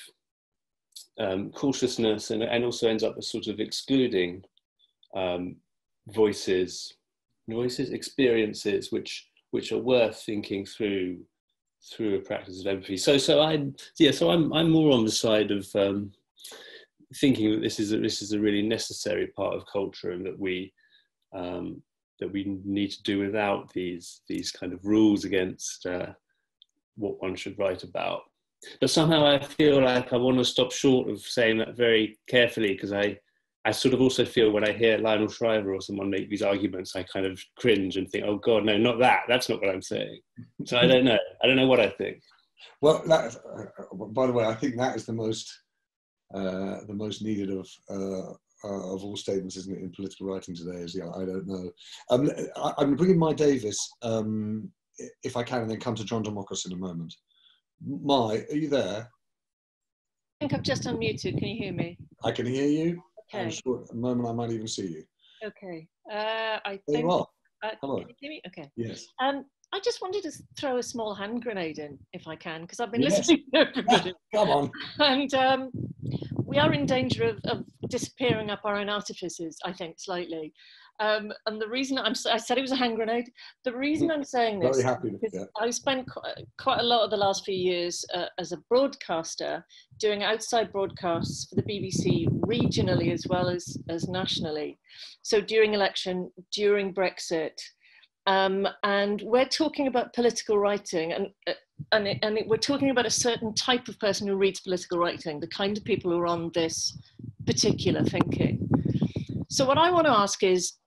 cautiousness, and also ends up as sort of excluding voices, experiences which are worth thinking through a practice of empathy. So I'm more on the side of thinking that this is a really necessary part of culture, and that we need to do without these kind of rules against what one should write about. But somehow I feel like I want to stop short of saying that very carefully, because I sort of also feel when I hear Lionel Shriver or someone make these arguments, I kind of cringe and think, oh God, no, not that. That's not what I'm saying. So I don't know what I think. Well, by the way, I think that is the most needed of all statements, isn't it, in political writing today? Is I don't know. I'm bringing Mai Davis, if I can, and then come to John Demokos in a moment. Mai, are you there? I think I've just unmuted. Can you hear me? I can hear you. Okay. I'm sure at the moment I might even see you. Okay. I There think. you are. Hello. Can you hear me? Okay. Yes. I just wanted to throw a small hand grenade in, if I can, because I've been Yes. listening to everybody. Come on. And we are in danger of disappearing up our own artifices, I think, slightly. And the reason I said it was a hand grenade. The reason I'm saying this Very happy is yeah. I spent quite a lot of the last few years as a broadcaster doing outside broadcasts for the BBC regionally as well as nationally. So during election, during Brexit, and we're talking about political writing, and we're talking about a certain type of person who reads political writing, the kind of people who are on this particular thinking. So what I want to ask is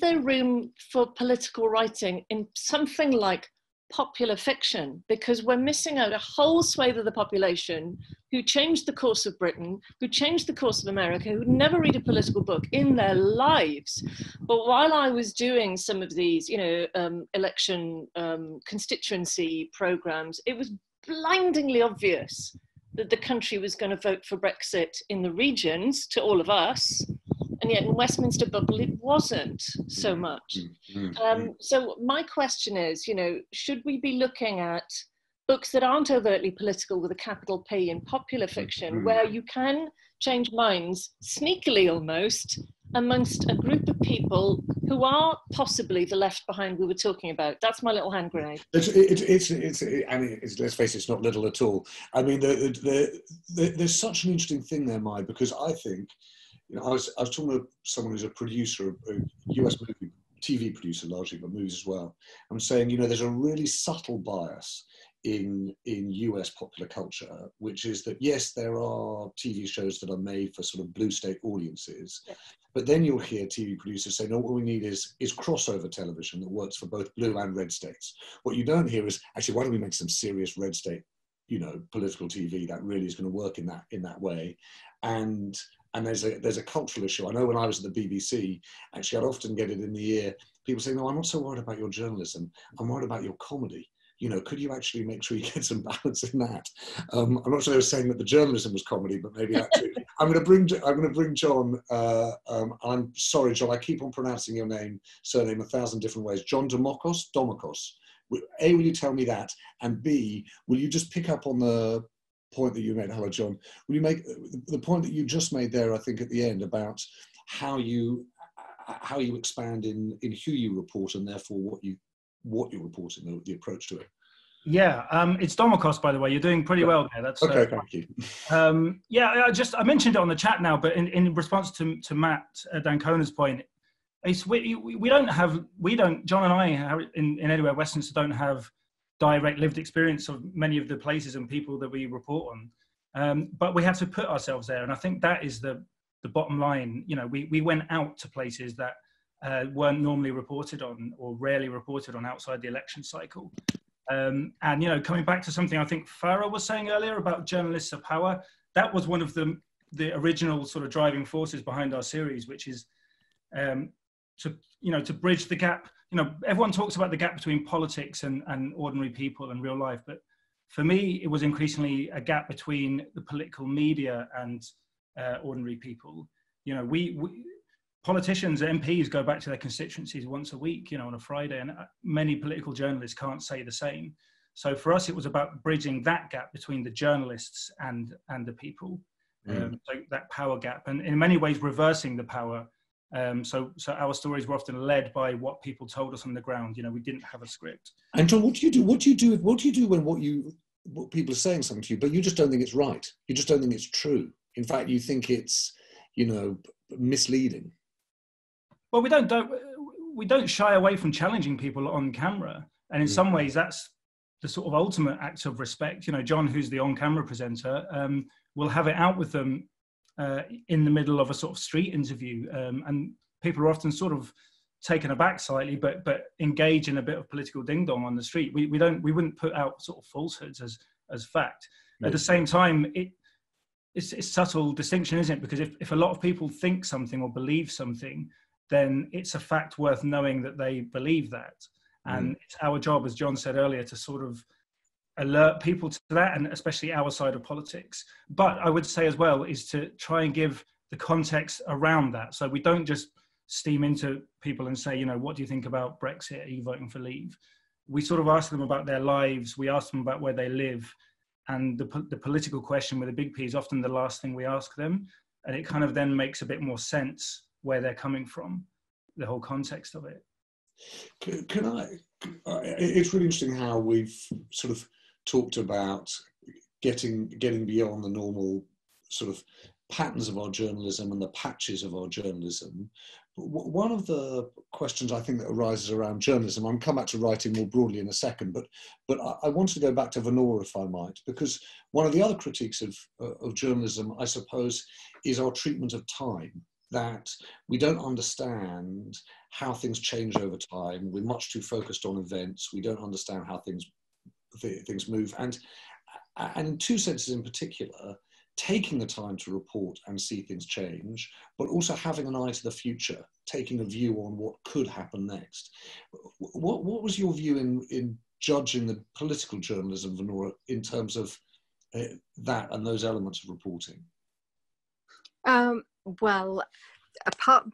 there room for political writing in something like popular fiction? Because we're missing out a whole swathe of the population who changed the course of Britain, who changed the course of America, who never read a political book in their lives. But while I was doing some of these, election constituency programs, it was blindingly obvious that the country was going to vote for Brexit in the regions to all of us, and yet in Westminster bubble it wasn't so much. So my question is, you know, should we be looking at books that aren't overtly political with a capital P in popular fiction, where you can change minds sneakily almost amongst a group of people who are possibly the left behind we were talking about? That's my little hand grenade. Let's face it, it's not little at all. I mean, there's such an interesting thing there, Mai, because I think, you know, I was talking to someone who's a producer, a US movie, TV producer largely, but movies as well. I'm saying, you know, there's a really subtle bias in US popular culture, which is that, yes, there are TV shows that are made for sort of blue state audiences, but then you'll hear TV producers say, no, what we need is crossover television that works for both blue and red states. What you don't hear is, actually, why don't we make some serious red state, you know, political TV that really is going to work in that way? And there's a cultural issue. I know when I was at the BBC, actually, I'd often get it in the ear, people saying, no, I'm not so worried about your journalism, I'm worried about your comedy. You know, could you actually make sure you get some balance in that? I'm not sure they were saying that the journalism was comedy, but maybe that too. I'm going to bring John. I'm sorry, John. I keep on pronouncing your surname 1,000 different ways. John Domokos. A, will you tell me that? And B, will you just pick up on the point that you made? Hello, John. Will you make the point that you just made there? I think at the end about how you expand in who you report and therefore what you're reporting, the approach to it. Yeah, it's Domokos, by the way. You're doing pretty well there. That's okay. Thank you. Yeah, I mentioned it on the chat now, but in response to Matt Dancona's point, we don't, John and I in Anywhere Westminster don't have direct lived experience of many of the places and people that we report on, but we have to put ourselves there, and I think that is the bottom line. You know, we went out to places that weren't normally reported on or rarely reported on outside the election cycle. And, you know, coming back to something I think Farah was saying earlier about journalists of power, that was one of the original sort of driving forces behind our series, which is to bridge the gap. You know, everyone talks about the gap between politics and ordinary people and real life, but for me, it was increasingly a gap between the political media and ordinary people. You know, politicians, MPs go back to their constituencies once a week, you know, on a Friday, and many political journalists can't say the same. So for us, it was about bridging that gap between the journalists and the people, so that power gap, and in many ways reversing the power. So our stories were often led by what people told us on the ground. You know, we didn't have a script. And John, what do you do? What do you do when what people are saying something to you, but you just don't think it's right? You just don't think it's true. In fact, you think it's, you know, misleading. Well, we don't shy away from challenging people on camera, and in some ways that's the sort of ultimate act of respect. You know, John, who's the on-camera presenter, will have it out with them in the middle of a sort of street interview, and people are often sort of taken aback slightly, but engage in a bit of political ding dong on the street. We wouldn't put out sort of falsehoods as fact. At the same time, it's subtle distinction, isn't it? Because if a lot of people think something or believe something, then it's a fact worth knowing that they believe that. And it's our job, as John said earlier, to sort of alert people to that, and especially our side of politics. But I would say as well is to try and give the context around that. So we don't just steam into people and say, you know, what do you think about Brexit? Are you voting for Leave? We sort of ask them about their lives. We ask them about where they live. And the political question with a big P is often the last thing we ask them. And it kind of then makes a bit more sense where they're coming from, the whole context of it. It's really interesting how we've sort of talked about getting beyond the normal sort of patterns of our journalism and the patches of our journalism. One of the questions I think that arises around journalism, I'll come back to writing more broadly in a second, but I wanted to go back to Venora, if I might, because one of the other critiques of journalism, I suppose, is our treatment of time. That we don't understand how things change over time. We're much too focused on events. We don't understand how things move. And in two senses in particular, taking the time to report and see things change, but also having an eye to the future, taking a view on what could happen next. What was your view in judging the political journalism, Venora, in terms of that and those elements of reporting? Well,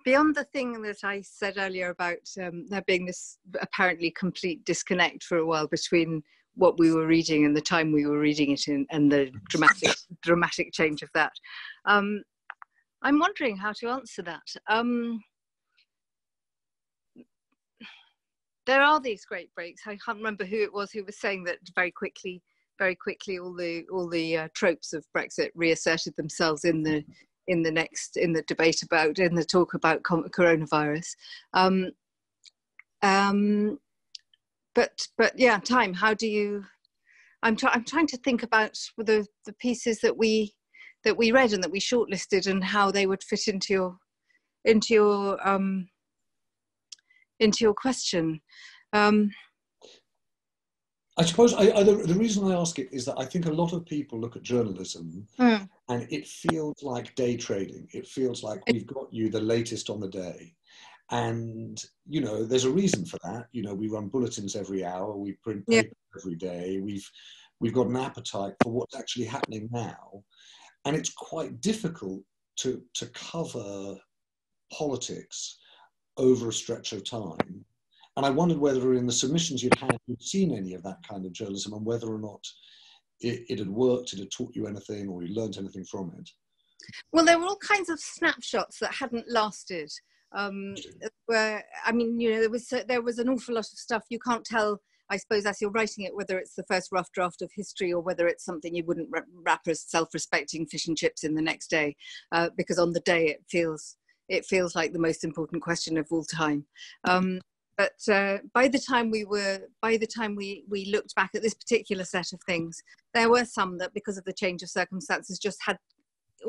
beyond the thing that I said earlier about there being this apparently complete disconnect for a while between what we were reading and the time we were reading it in, and the dramatic change of that, I'm wondering how to answer that. There are these great breaks. I can't remember who it was who was saying that very quickly all the tropes of Brexit reasserted themselves in the debate about, in the talk about coronavirus. But yeah, time. How do you? I'm trying to think about the pieces that we read and that we shortlisted and how they would fit into your question. I suppose the reason I ask it is that I think a lot of people look at journalism and it feels like day trading. It feels like we've got you the latest on the day. And, you know, there's a reason for that. You know, we run bulletins every hour, we print paper every day, we've got an appetite for what's actually happening now. And it's quite difficult to cover politics over a stretch of time. And I wondered whether in the submissions you'd seen any of that kind of journalism, and whether or not it had worked, it had taught you anything, or you learned anything from it. Well, there were all kinds of snapshots that hadn't lasted. Where, I mean, you know, there was an awful lot of stuff you can't tell, I suppose, as you're writing it, whether it's the first rough draft of history or whether it's something you wouldn't wrap as self-respecting fish and chips in the next day, because on the day it feels like the most important question of all time. But by the time we looked back at this particular set of things, there were some that, because of the change of circumstances, just had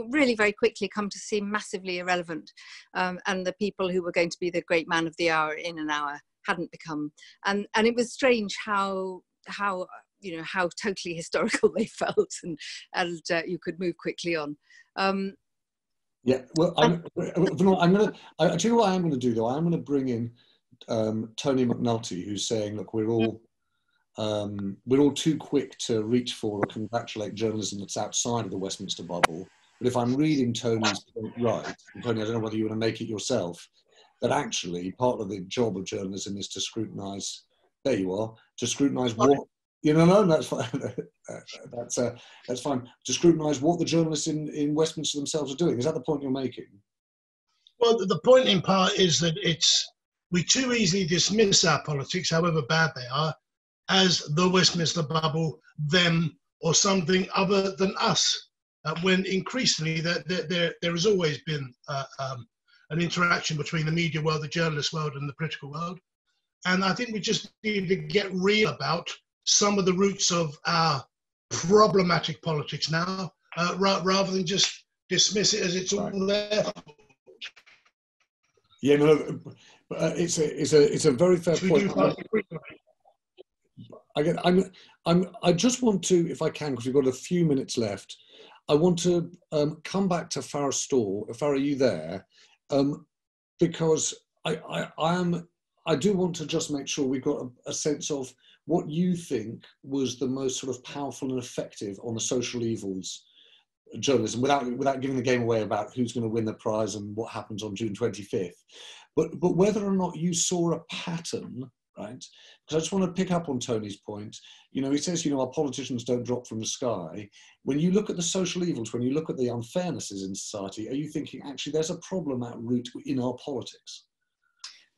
really very quickly come to seem massively irrelevant, and the people who were going to be the great man of the hour in an hour hadn't become. And it was strange how you know, how totally historical they felt, and you could move quickly on. Yeah, well, I tell you what I am going to do though. I am going to bring in Tony McNulty, who's saying, look, we're all too quick to reach for or congratulate journalism that's outside of the Westminster bubble. But if I'm reading Tony's point right, and Tony, I don't know whether you want to make it yourself, that actually part of the job of journalism is to scrutinise. There you are. To scrutinise what. No, that's fine. That's fine. To scrutinise what the journalists in Westminster themselves are doing. Is that the point you're making? Well, the point in part is that we too easily dismiss our politics, however bad they are, as the Westminster bubble, them, or something other than us. When increasingly there has always been an interaction between the media world, the journalist world, and the political world. And I think we just need to get real about some of the roots of our problematic politics now, rather than just dismiss it as it's all there. Yeah, no, it's a very fair point. I just want to, if I can, because we've got a few minutes left, I want to come back to Farah Storr. Farah, are you there? Because I do want to just make sure we've got a sense of what you think was the most sort of powerful and effective on the social evils journalism, without giving the game away about who's going to win the prize and what happens on June 25th. But whether or not you saw a pattern, right? Because I just want to pick up on Tony's point. You know, he says, you know, our politicians don't drop from the sky. When you look at the social evils, when you look at the unfairnesses in society, are you thinking, actually, there's a problem at root in our politics?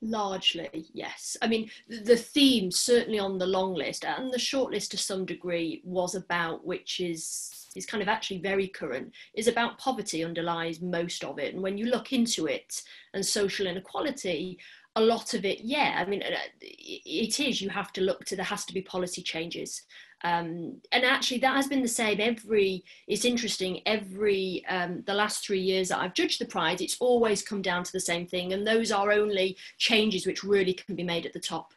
Largely, yes. I mean, the theme, certainly on the long list and the short list to some degree, was about, which is kind of actually very current, is about poverty underlies most of it. And when you look into it and social inequality, a lot of it, yeah, I mean, it is, you have to look to, there has to be policy changes. And actually that has been the same it's interesting, the last 3 years that I've judged the prize, it's always come down to the same thing. And those are only changes which really can be made at the top.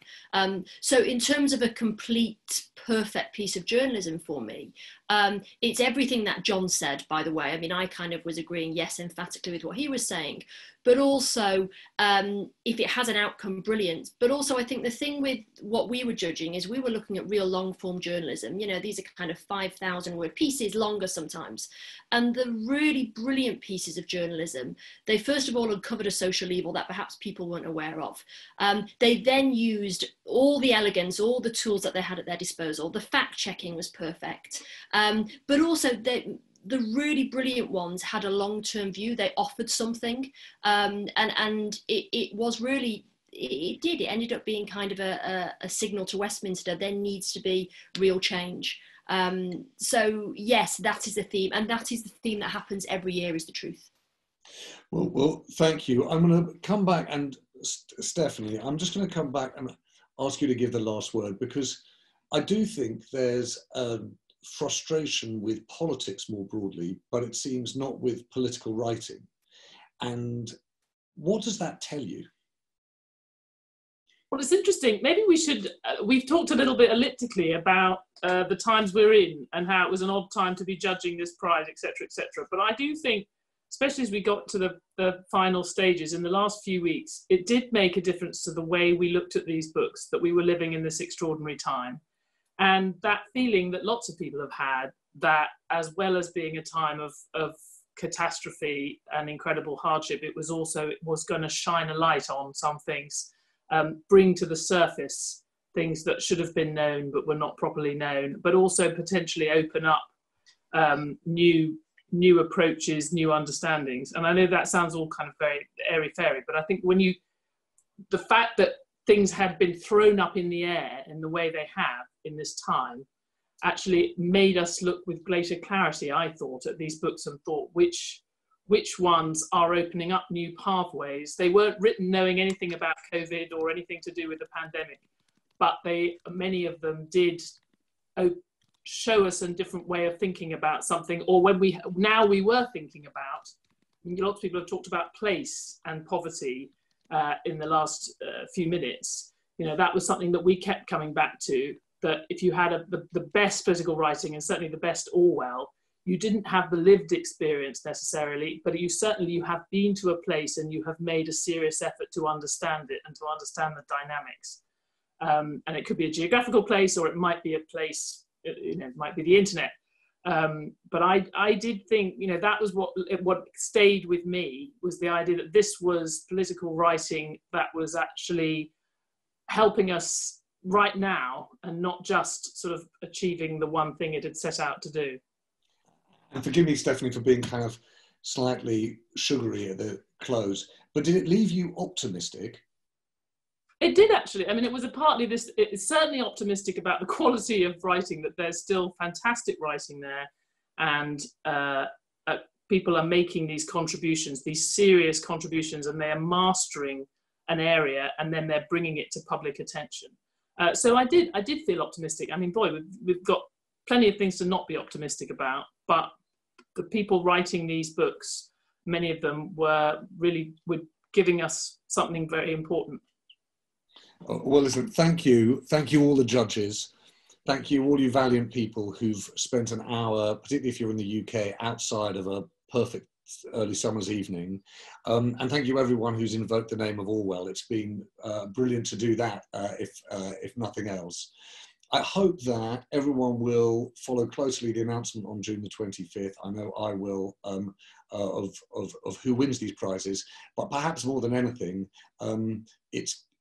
So in terms of a complete, perfect piece of journalism for me, It's everything that John said, by the way. I mean, I kind of was agreeing, yes, emphatically with what he was saying, but also if it has an outcome, brilliant. But also I think the thing with what we were judging is we were looking at real long form journalism. You know, these are kind of 5,000 word pieces, longer sometimes. And the really brilliant pieces of journalism, they first of all uncovered a social evil that perhaps people weren't aware of. They then used all the elegance, all the tools that they had at their disposal. The fact checking was perfect. But also the really brilliant ones had a long-term view. They offered something, and it was really, it ended up being kind of a signal to Westminster. There needs to be real change. So yes, that is the theme, and that is the theme that happens every year, is the truth. Well, thank you. I'm going to come back, and Stephanie, I'm just going to come back and ask you to give the last word, because I do think there's frustration with politics more broadly, but it seems not with political writing. And what does that tell you? Well, it's interesting. Maybe we should, we've talked a little bit elliptically about the times we're in and how it was an odd time to be judging this prize, etc., etc. But I do think, especially as we got to the final stages in the last few weeks, it did make a difference to the way we looked at these books, that we were living in this extraordinary time. And that feeling that lots of people have had, that as well as being a time of catastrophe and incredible hardship, it was going to shine a light on some things, bring to the surface things that should have been known but were not properly known, but also potentially open up new approaches, new understandings. And I know that sounds all kind of very airy-fairy, but I think the fact that things had been thrown up in the air in the way they have in this time actually made us look with greater clarity, I thought, at these books and thought which ones are opening up new pathways. They weren't written knowing anything about COVID or anything to do with the pandemic, but many of them did show us a different way of thinking about something, or when we were thinking about, lots of people have talked about place and poverty in the last few minutes. You know, that was something that we kept coming back to, that if you had the best political writing, and certainly the best Orwell, you didn't have the lived experience necessarily, but you have been to a place and you have made a serious effort to understand it and to understand the dynamics. And it could be a geographical place, or it might be a place, you know, it might be the internet. But I did think, you know, that was what stayed with me, was the idea that this was political writing that was actually helping us right now, and not just sort of achieving the one thing it had set out to do. And forgive me, Stephanie, for being kind of slightly sugary at the close, but did it leave you optimistic? It did, actually. I mean, it's certainly optimistic about the quality of writing, that there's still fantastic writing there, and people are making these contributions, these serious contributions, and they are mastering an area, and then they're bringing it to public attention. So I did feel optimistic. I mean, boy, we've got plenty of things to not be optimistic about, but the people writing these books, many of them were giving us something very important. Well, listen, thank you all the judges. Thank you all you valiant people who've spent an hour, particularly if you're in the UK, outside of a perfect early summer's evening. And thank you everyone who's invoked the name of Orwell. It's been brilliant to do that, if nothing else. I hope that everyone will follow closely the announcement on June the 25th. I know I will, of who wins these prizes, but perhaps more than anything,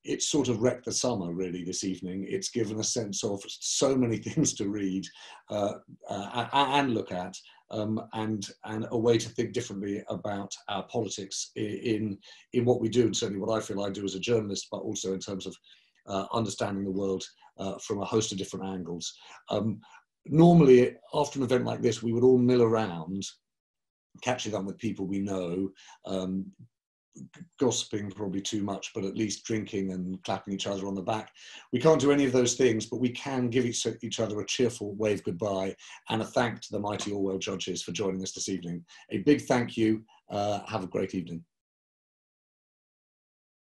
it's sort of wrecked the summer really this evening. It's given a sense of so many things to read and look at, and a way to think differently about our politics in what we do, and certainly what I feel I do as a journalist, but also in terms of understanding the world from a host of different angles. Normally, after an event like this, we would all mill around, catching up with people we know, gossiping probably too much, but at least drinking and clapping each other on the back. We can't do any of those things, but we can give each other a cheerful wave goodbye and a thank to the mighty Orwell judges for joining us this evening. A big thank you. Have a great evening.